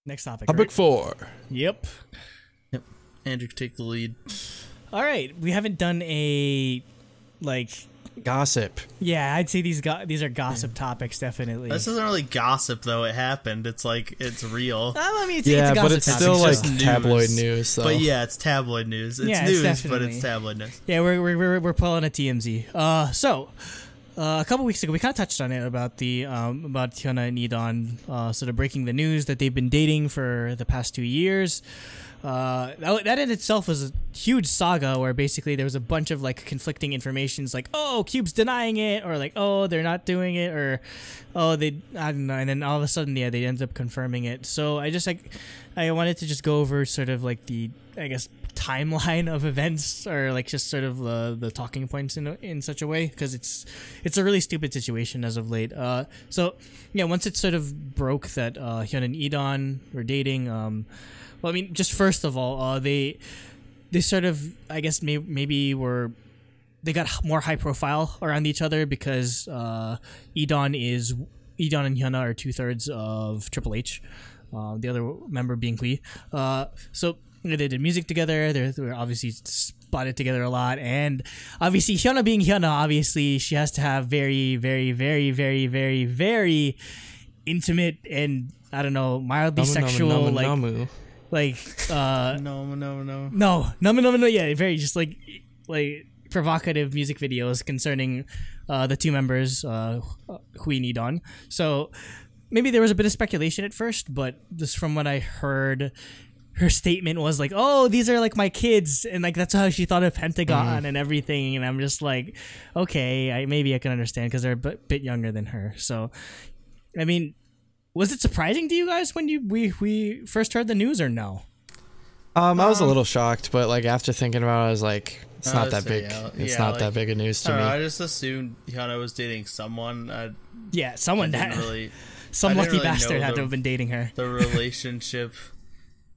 Next topic. Topic right? 4. Yep. Yep. Andrew, take the lead. All right. We haven't done a Gossip. Yeah, I'd say these are gossip topics, definitely. This isn't really gossip, though. It happened. It's like, it's real. I mean, it's Yeah, a gossip but it's topic. still like It's just tabloid news. news. So. But yeah, it's tabloid news. It's Yeah, it's news, but definitely- it's tabloid news. Yeah, we're pulling a TMZ. A couple weeks ago, we kind of touched on it about the about Hyuna and E'Dawn sort of breaking the news that they've been dating for the past 2 years. That in itself was a huge saga where basically there was a bunch of like conflicting informations, like, oh, Cube's denying it, or like, oh, they're not doing it, or oh, I don't know, and then all of a sudden, yeah, they ended up confirming it. So I wanted to just go over sort of like the, I guess, timeline of events, or like just sort of the talking points in such a way, because it's a really stupid situation as of late. So yeah, once it sort of broke that Hyun and E'Dawn were dating, well, I mean, just first of all, they sort of, I guess, maybe they got more high profile around each other because E'Dawn and Hyuna are 2/3 of Triple H, the other member being Lee. So they did music together. They were obviously spotted together a lot, and obviously Hyuna being Hyuna, obviously she has to have very, very, very, very, very, very intimate and, I don't know, mildly sexual No. Yeah, very just like provocative music videos concerning the two members, Hyuna and E'Dawn. So maybe there was a bit of speculation at first, but just from what I heard, her statement was like, oh, these are like my kids, and like that's how she thought of Pentagon and everything. And I'm just like, okay, maybe I can understand because they're a bit younger than her. So I mean, was it surprising to you guys when we first heard the news, or no? I was a little shocked, but like after thinking about it, I was like, it's not that big. It's not that big of news to me. I just assumed Hyuna was dating someone. Some lucky bastard had to have been dating her. The relationship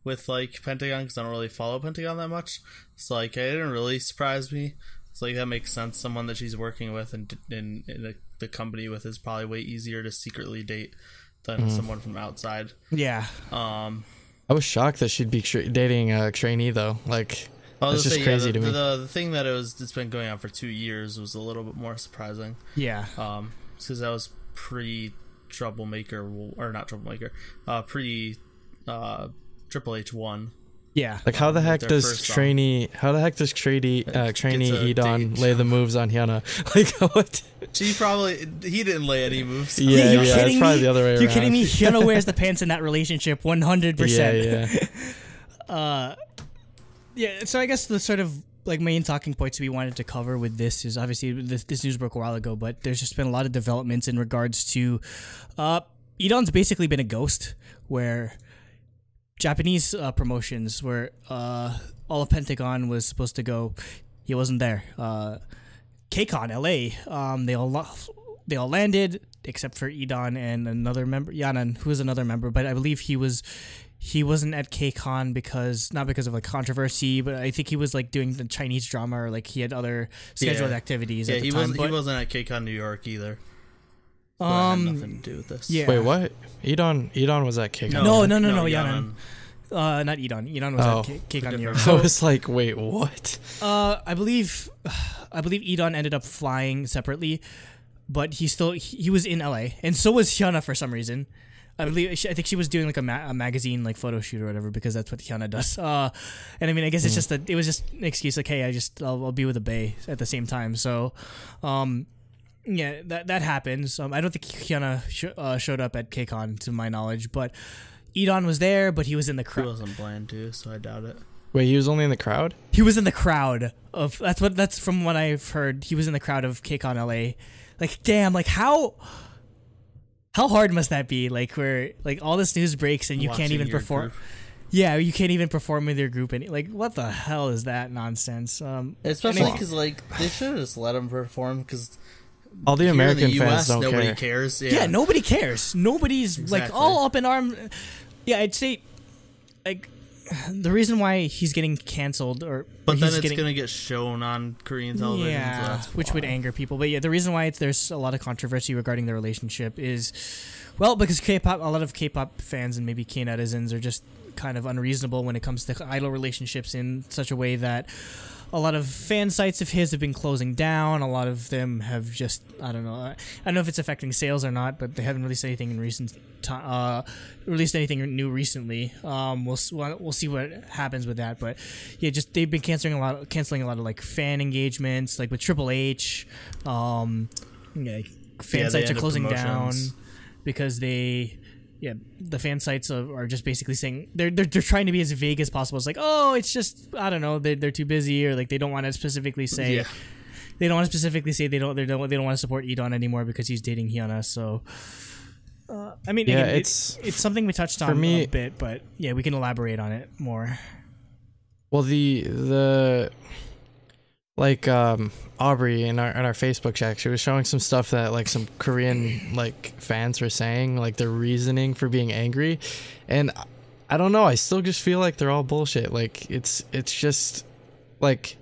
with like Pentagon, because I don't really follow Pentagon that much. So like, it didn't really surprise me. It's like, that makes sense. Someone that she's working with and in the company with is probably way easier to secretly date than someone from outside. Yeah. I was shocked that she'd be dating a trainee though. Like, it's just crazy to me. The thing that it's been going on for 2 years was a little bit more surprising. Yeah. Because that was pre-troublemaker, or not troublemaker, Triple H 1. Yeah. Like, how the heck does trainee E'Dawn lay the moves on Hyuna? Like, what? He didn't lay any moves. Yeah, it's probably the other way around. You're kidding me? Hyuna wears the pants in that relationship 100%. Yeah. Yeah, so I guess the sort of like main talking points we wanted to cover with this is, obviously this news broke a while ago, but there's just been a lot of developments in regards to E'Dawn's basically been a ghost, where Japanese promotions where all of Pentagon was supposed to go, he wasn't there. KCON LA, they all landed except for E'Dawn and another member, Yanan, who was another member, but I believe he wasn't at KCON not because of like controversy, but I think he was like doing the Chinese drama, or like he had other scheduled activities. Yeah, at the time. He wasn't at KCON New York either. So that had nothing to do with this. Yeah. Wait, what? E'Dawn was at KCON. No, Yanan. Not E'Dawn. E'Dawn was at KCON New York. So it's like, wait, what? I believe E'Dawn ended up flying separately, but he was in LA, and so was Hyuna for some reason. I think she was doing like a magazine like photo shoot or whatever, because that's what Hyuna does. And I mean, I guess it's just it was just an excuse, like, hey, I'll be with the bae at the same time. So, yeah, that happens. I don't think Hyuna showed up at KCON to my knowledge, but E'Dawn was there, but he was in the crowd. He wasn't planned to, so I doubt it. Wait, he was only in the crowd? He was in the crowd of that's from what I've heard. He was in the crowd of KCON LA. Like, damn, like how hard must that be? Like, where like all this news breaks and you can't even perform. Group. Yeah, you can't even perform with your group. Like, what the hell is that nonsense? Especially because like they should have just let him perform, because all the American in the fans US, don't nobody care. cares. Yeah, nobody cares. Nobody's like all up in arms. Yeah, I'd say like the reason why he's getting canceled, but then it's gonna get shown on Korean television. Yeah, so which would anger people. But yeah, the reason why there's a lot of controversy regarding the relationship is, Well, because K-pop, a lot of K-pop fans and maybe K-netizens are just kind of unreasonable when it comes to idol relationships in such a way that a lot of fan sites of his have been closing down. A lot of them have just, I don't know. I don't know if it's affecting sales or not, but they haven't released anything in recent released anything new recently. We'll see what happens with that. But yeah, just they've been canceling a lot of like fan engagements, like with Triple H. Fan sites are closing down because the fan sites are just basically saying they're trying to be as vague as possible. It's like, oh, it's just, I don't know, they're too busy, or like they don't want to specifically say they don't want to want to support E'Dawn anymore because he's dating Hyuna. So I mean, again, it's something we touched on a bit, but yeah, we can elaborate on it more. Well, the like Aubrey in our Facebook chat, she was showing some stuff that like some Korean like fans were saying, like their reasoning for being angry, and I don't know, I still just feel like they're all bullshit. Like it's just like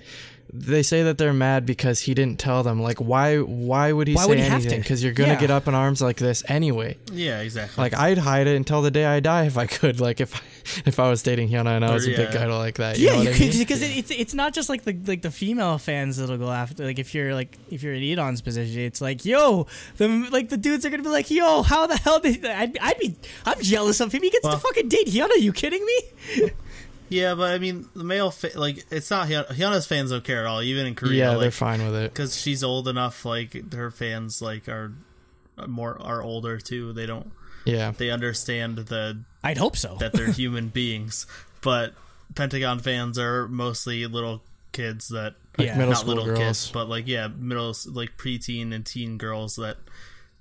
they say that they're mad because he didn't tell them. Like why would he say anything? Because you're gonna get up in arms like this anyway. Yeah, exactly. Like I'd hide it until the day I die if I could. Like if I was dating Hyuna and I was a big idol like that. You know what I mean? Because it's not just like the female fans that'll go after. Like if you're in E'Dawn's position, it's like, yo, the dudes are gonna be like, yo, how the hell did I'm jealous of him. He gets to fucking date Hyuna. Are you kidding me? Yeah, but I mean, the male it's not Hyuna's fans don't care at all, even in Korea. Yeah, they're fine with it because she's old enough. Like her fans, like are older too. They don't. Yeah, they understand I'd hope so that they're human beings. But Pentagon fans are mostly little kids that middle school girls, kids, but middle preteen and teen girls that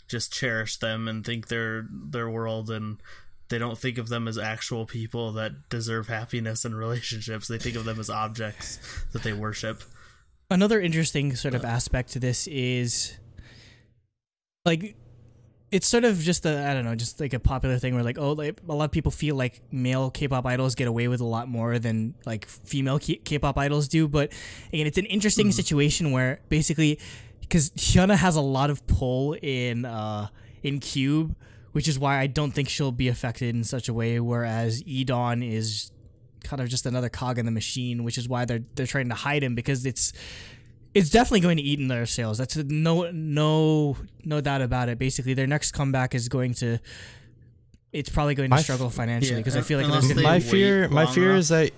just cherish them and think they're their world, and they don't think of them as actual people that deserve happiness in relationships. They think of them as objects that they worship. Another interesting sort of aspect to this is, like, it's sort of just just like a popular thing where, like, a lot of people feel like male K-pop idols get away with a lot more than, like, female K-pop idols do. But, again, it's an interesting situation where, basically, because Hyuna has a lot of pull in Cube, which is why I don't think she'll be affected in such a way, whereas E'Dawn is kind of just another cog in the machine, which is why they're trying to hide him, because it's definitely going to eat in their sales. That's no doubt about it. Basically, their next comeback is it's probably going to struggle financially, because I feel like my fear is that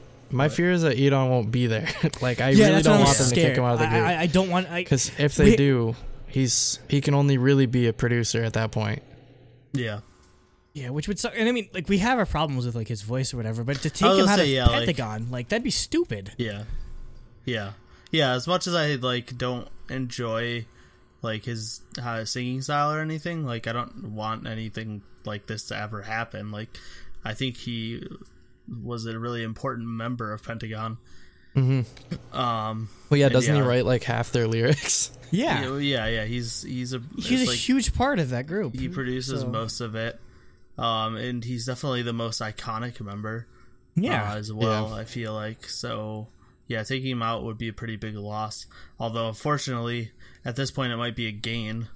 E'Dawn won't be there. Like I really don't want them to kick him out of the group. I don't want, because if they do, he can only really be a producer at that point. Yeah. Yeah, which would suck. And I mean, like, we have our problems with, like, his voice or whatever, but to take him out of Pentagon, like, that'd be stupid. Yeah. Yeah. Yeah, as much as I, like, don't enjoy, like, his singing style or anything, like, I don't want anything like this to ever happen. Like, I think he was a really important member of Pentagon. Mm-hmm. Well, yeah, doesn't he write, like, half their lyrics? Yeah. Yeah. He's a huge part of that group. He produces most of it. And he's definitely the most iconic member. Yeah. As well, I feel like. So, yeah, taking him out would be a pretty big loss. Although, unfortunately, at this point, it might be a gain.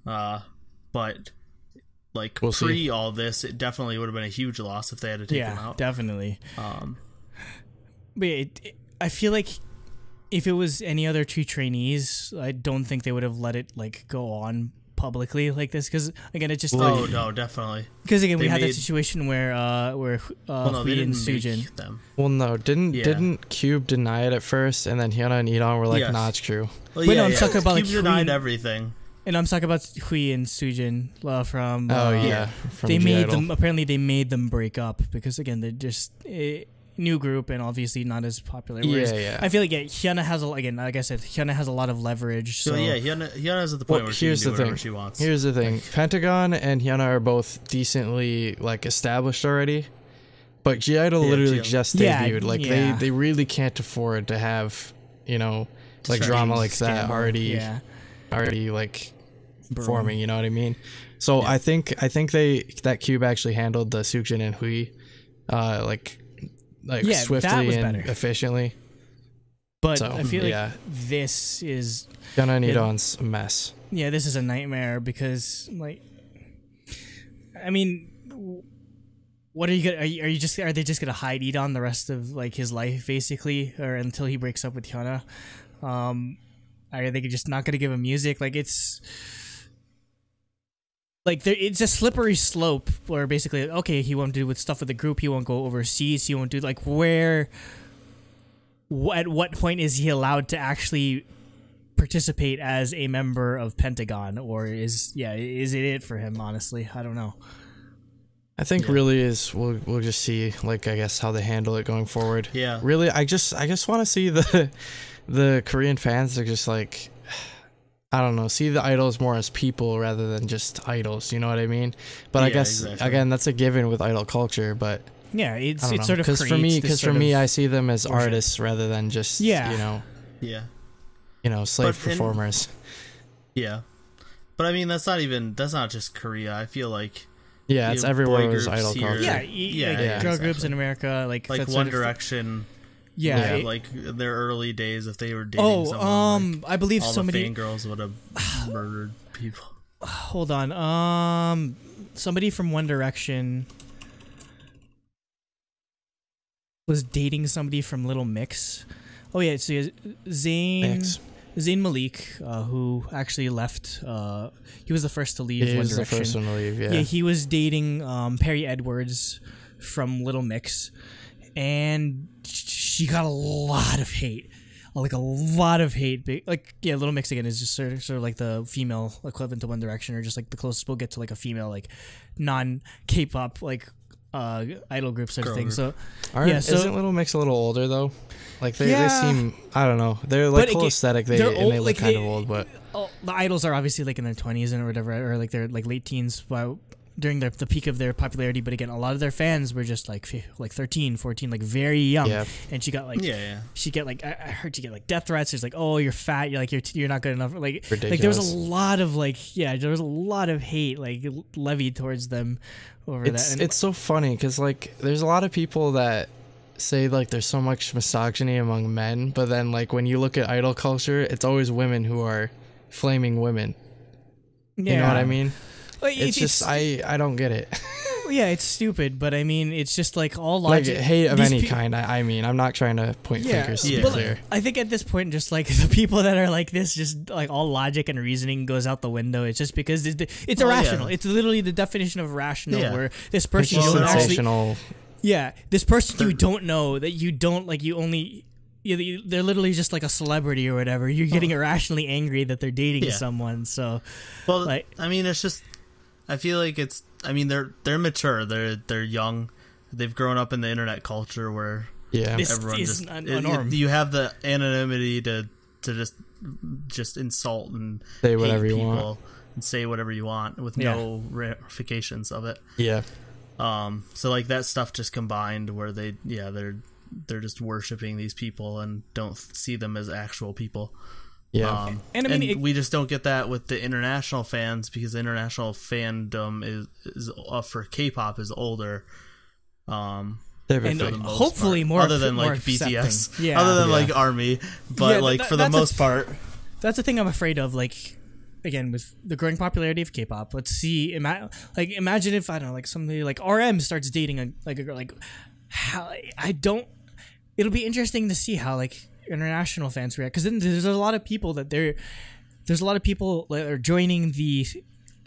But, like, we'll see. All this, it definitely would have been a huge loss if they had to take him out. Yeah, definitely. But I feel like if it was any other two trainees, I don't think they would have let it, like, go on publicly like this, because again, it just no, definitely, because again we had that situation where Hui and Sujin. Well, no, didn't Cube deny it at first, and then Hyuna and E'Dawn were like, nah, it's true. Well, I'm talking about, like, Cube denied everything, and I'm talking about Hui and Sujin from from they made G-Idol. them, apparently they made them break up because again they're just new group and obviously not as popular. Whereas I feel like Hyuna has like I said, Hyuna has a lot of leverage. So Hyuna's at the point where she can do whatever she wants. Here's the thing: Pentagon and Hyuna are both decently, like, established already, but G-Idol literally just debuted. They really can't afford to have, like, drama like that already like forming. You know what I mean? So I think that Cube actually handled the Sujin and Hui swiftly and efficiently. But I feel like this is Hyuna and E'Dawn's a mess. Yeah, this is a nightmare because, like, I mean, what are you gonna? Are they just gonna hide E'Dawn the rest of like his life, basically, or until he breaks up with Hyuna? Are they just not gonna give him music? Like it's it's a slippery slope where basically, okay, he won't do with stuff with the group. He won't go overseas. He won't do like where. At what point is he allowed to actually participate as a member of Pentagon, or is it for him? Honestly, I don't know. I think really is we'll just see, like, I guess how they handle it going forward. Yeah. Really, I just want to see the Korean fans are just like, I don't know, see the idols more as people rather than just idols. You know what I mean? But I guess again that's a given with idol culture. But yeah, it's sort of because for me, I see them as artists rather than just slave performers. But I mean that's not just Korea. I feel like. Yeah, it's everywhere with idol culture. Girl groups in America, like One Direction. Yeah, like their early days, if they were dating someone, I believe all somebody. the fangirls would have murdered people. Hold on, somebody from One Direction was dating somebody from Little Mix. Oh yeah, so Zayn Malik, who actually left. He was the first to leave One Direction. The first one to leave, yeah. Yeah, he was dating Perry Edwards from Little Mix, and she got a lot of hate. Like a lot of hate. Little Mix again is just sort of like the female equivalent to One Direction, or just like the closest we'll get to like a female like non-K-pop like idol group sort of thing. So isn't Little Mix a little older though? Like they seem, I don't know, they're like cool aesthetic. They look kind of old, but the idols are obviously like in their 20s and whatever, or like they're like late teens during the peak of their popularity. But again, a lot of their fans were just like 13, 14, like very young. Yeah. And she got like she get like I heard she get like death threats. There's like, oh, you're fat. You're like you're not good enough. Like ridiculous. Like there was a lot of there was a lot of hate like levied towards them over that. And it's so funny because like there's a lot of people that say like there's so much misogyny among men, but then like when you look at idol culture, it's always women who are flaming women. You know what I mean? It's just I don't get it. Yeah, it's stupid, but I mean, it's just like all logic. Like hate of any kind. I mean, I'm not trying to point fingers to be clear. I think at this point, just like the people that are like this, just like all logic and reasoning goes out the window. It's just because it's irrational. It's literally the definition of rational, where this person it's you don't sensational. Actually. Yeah, this person you don't know, that you don't like, you only. They're literally just like a celebrity or whatever. You're getting irrationally angry that they're dating someone. So, I mean, it's just. I feel like it's. I mean, they're mature. They're young. They've grown up in the internet culture where everyone just a norm. You have the anonymity to just insult and say whatever hate you people want and say whatever you want with no ramifications of it. Yeah. So like that stuff just combined where they're just worshiping these people and don't see them as actual people. Yeah, and I mean, we just don't get that with the international fans because the international fandom is for K-pop is older. And hopefully more other than like BTS, other than like ARMY, but for the most part, that's the thing I'm afraid of. Like again, with the growing popularity of K-pop, let's see. Imagine if I don't know, like somebody like RM starts dating a girl. Like how it'll be interesting to see how like international fans react, because then there's a lot of people that are joining the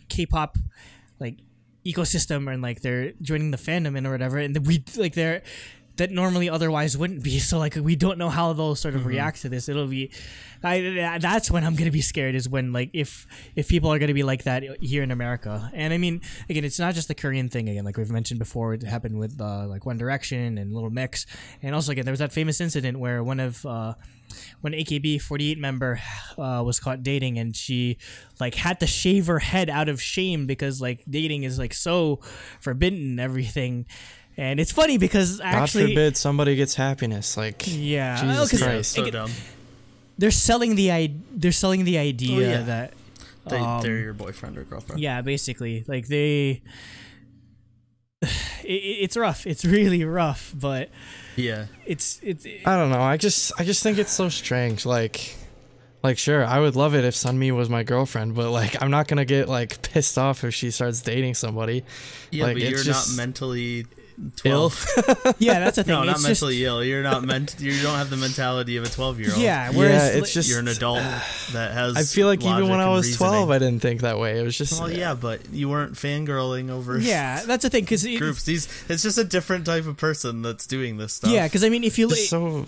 K-pop like ecosystem and like they're joining the fandom and or whatever, and that normally otherwise wouldn't be. So like we don't know how they'll sort of react to this. It'll be that's when I'm gonna be scared, is when like if people are gonna be like that here in America. And I mean, again, it's not just the Korean thing. Again, like we've mentioned before, it happened with like One Direction and Little Mix, and also again there was that famous incident where when AKB48 member was caught dating, and she like had to shave her head out of shame because like dating is like so forbidden and everything. And it's funny because actually, God forbid somebody gets happiness. Like, Jesus Christ, so dumb. They're selling the idea that they're your boyfriend or girlfriend. Yeah, basically, like it's rough. It's really rough, but yeah, it's. I don't know. I just think it's so strange. Like, Like, sure, I would love it if Sunmi was my girlfriend, but like, I'm not gonna get like pissed off if she starts dating somebody. Yeah, like, but you're just not mentally ill. 12. Yeah, that's the thing. No, not It's mentally ill. You're not you don't have the mentality of a 12-year-old. Yeah, whereas it's just you're an adult that has. I feel like even when I was reasoning. 12, I didn't think that way. It was just. Well, yeah, but you weren't fangirling over. Yeah, that's the thing because groups. It's just a different type of person that's doing this stuff. Yeah, because I mean, if you so.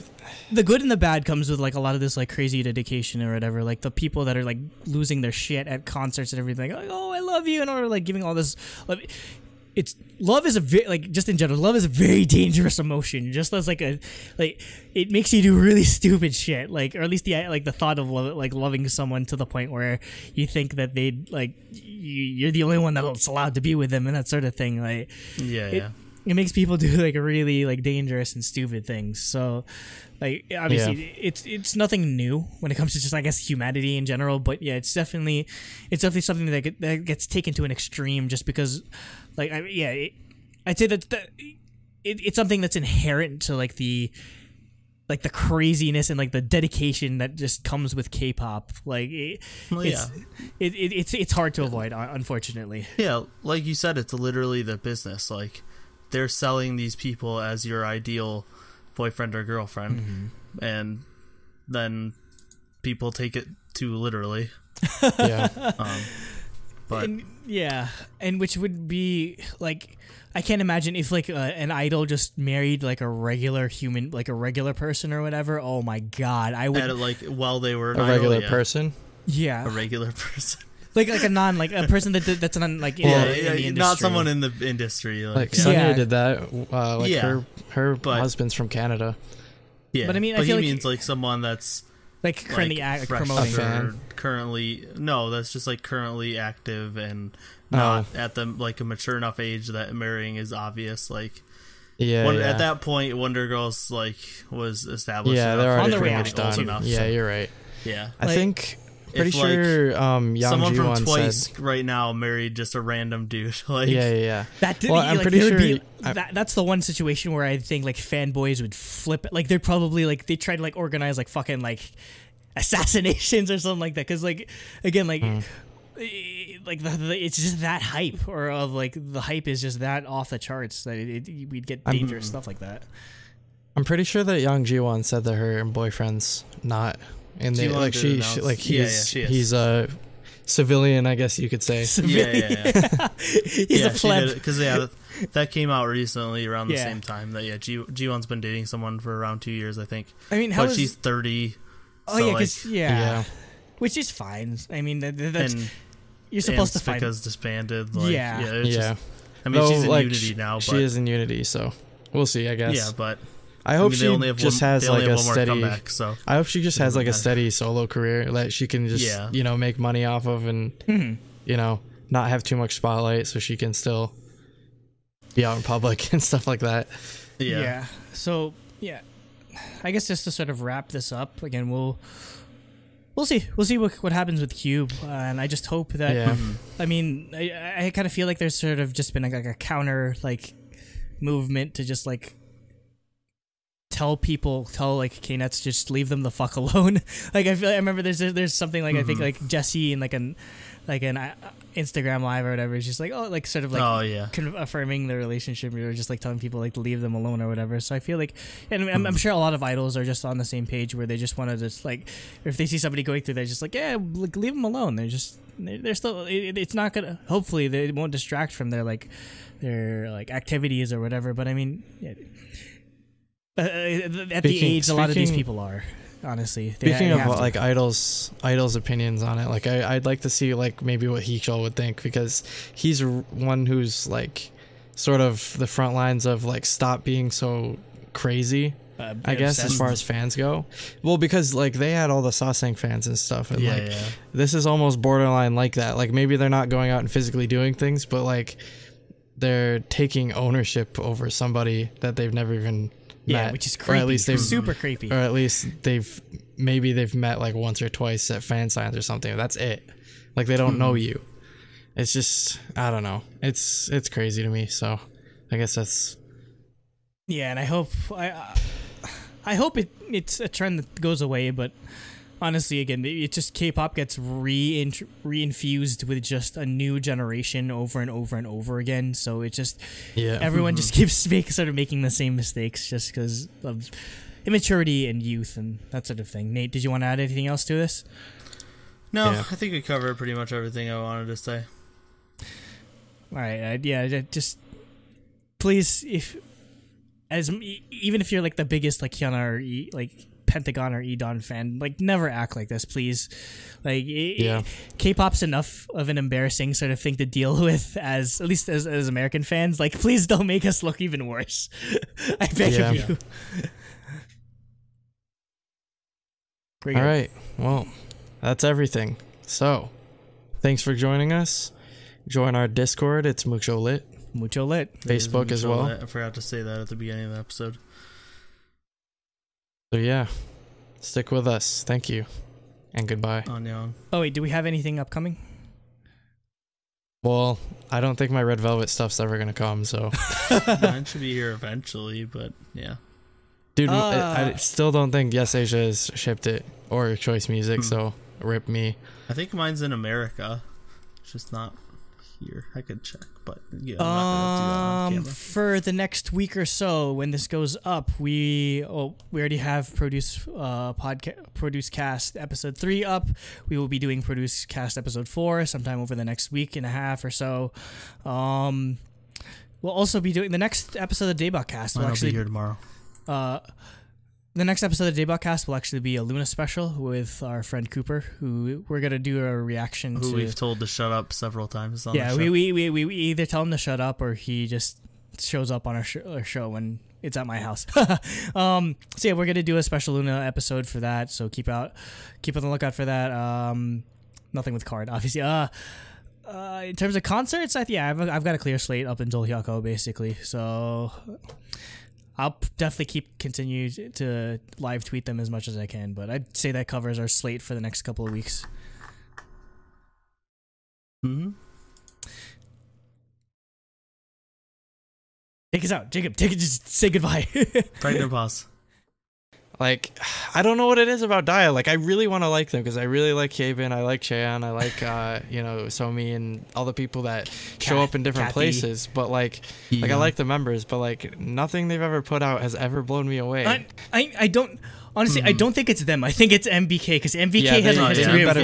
The good and the bad comes with like a lot of this like crazy dedication or whatever. Like the people that are like losing their shit at concerts and everything. Like, oh, I love you, and or like giving all this. Love is just in general, love is a very dangerous emotion. Just as it makes you do really stupid shit. Like, or at least the thought of loving someone to the point where you think that they'd like you're the only one that's allowed to be with them and that sort of thing. Like, it makes people do like really like dangerous and stupid things. So, like, obviously, it's nothing new when it comes to just, I guess, humanity in general. But yeah, it's definitely something that gets taken to an extreme just because, like, I'd say that it's something that's inherent to like the craziness and like the dedication that just comes with K-pop. Like, it's hard to avoid, unfortunately. Yeah, like you said, it's literally the business. Like, they're selling these people as your ideal boyfriend or girlfriend, and then people take it too literally. Yeah. And which would be like, I can't imagine if like an idol just married like a regular human, like a regular person or whatever. Oh my god, I would while they were a regular person. Yeah, a regular person. Like a person that's not like in the industry. Not someone in the industry. Like Sonya did that. Her husband's from Canada. Yeah, but I mean, but he means like someone that's like currently promoting. That's just like currently active and not at the like a mature enough age that marrying is obvious. Like, at that point, Wonder Girls like was established. Yeah, enough, they're already on the pretty way much out. done. Enough, Yeah, so. you're right. Yeah, I think. Pretty sure Young someone from Ji-won Twice said, right now married just a random dude. Like, yeah. I'm pretty sure that's the one situation where I think like fanboys would flip it. Like, they're probably like they try to like organize like fucking like assassinations or something like that. Because like again like it's just that hype, or of like the hype is just that off the charts that we'd get dangerous stuff like that. I'm pretty sure that Young Ji-won said that her boyfriend's not. And they like he's a civilian, I guess you could say. Yeah. He's a pleb. Because that came out recently around the same time. That Ji-won's been dating someone for around 2 years, I think. I mean, she's 30. Oh yeah, which is fine. I mean, that's you're supposed to find because disbanded. Like, yeah. I mean, she's in Unity now. But, she is in Unity, so we'll see. I guess. Yeah, but. I hope she just has like a steady. Comeback, so I hope she just has like a steady solo career that she can just make money off of and not have too much spotlight, so she can still be out in public and stuff like that. Yeah. So I guess just to sort of wrap this up again, we'll see what happens with Cube, and I just hope that I mean I kind of feel like there's sort of just been like a counter like movement to just like tell like K-Nets just leave them the fuck alone. Like I remember there's something like I think like Jesse and like an Instagram live or whatever is just like like sort of like affirming the relationship, or just like telling people like to leave them alone or whatever. So I feel like, and I'm sure a lot of idols are just on the same page where they just want to just like, if they see somebody going through, they're just like like, leave them alone. They're still it's not gonna, hopefully they won't distract from their like activities or whatever. But I mean. At the age a lot of these people are, honestly. Speaking of like idols' opinions on it, like I'd like to see like maybe what Heechul would think, because he's one who's like sort of the front lines of like stop being so crazy. I guess as far as fans go, well, because like they had all the Sasang fans and stuff, and this is almost borderline like that. Like maybe they're not going out and physically doing things, but like they're taking ownership over somebody that they've never even. Which is creepy. Or at least super creepy. Or at least they've met like once or twice at fan signs or something. That's it. Like they don't know you. It's just, I don't know. It's crazy to me. So I guess that's. Yeah, and I hope it's a trend that goes away. But honestly, again, it just K-pop gets reinfused with just a new generation over and over and over again. So it just everyone just keeps making the same mistakes just because of immaturity and youth and that sort of thing. Nate, did you want to add anything else to this? No, I think we covered pretty much everything I wanted to say. All right, just please, even if you're like the biggest like Hyuna or like Pentagon or E'Dawn fan, like never act like this, please. Like K-pop's enough of an embarrassing sort of thing to deal with as at least as American fans. Like, please don't make us look even worse. I beg of you. All right, well, that's everything. So, thanks for joining us. Join our Discord. It's Mucho Lit. Mucho Lit. Facebook as well. I forgot to say that at the beginning of the episode. So yeah, stick with us. Thank you, and goodbye. Annyeong. Oh wait, do we have anything upcoming? Well, I don't think my Red Velvet stuff's ever gonna come. So Mine should be here eventually, but yeah. Dude, I still don't think Yes Asia has shipped it or Choice Music. So rip me. I think mine's in America. It's just not here. I could check, but yeah, I'm not gonna do that on camera. For the next week or so, when this goes up, we already have Produce Cast episode 3 up. We will be doing Produce Cast episode 4 sometime over the next week and a half or so. We'll also be doing the next episode of DaebakCast. I'll be here tomorrow. The next episode of DaebakCast will actually be a Luna special with our friend Cooper, who we're gonna do a reaction to. Who we've told to shut up several times. On the show. We either tell him to shut up or he just shows up on our show when it's at my house. So yeah, we're gonna do a special Luna episode for that. So keep on the lookout for that. Nothing with Card, obviously. In terms of concerts, I've got a clear slate up until Hyako basically. So I'll definitely continue to live tweet them as much as I can, but I'd say that covers our slate for the next couple of weeks. Take us out, Jacob. Just say goodbye. Pregnant pause. Like, I don't know what it is about Dia. Like, I really want to like them because I really like Kevin, I like Cheon, I like Somi and all the people that show up in different places. But like I like the members, but like nothing they've ever put out has ever blown me away. I don't honestly. I don't think it's them. I think it's MBK because MBK has a history of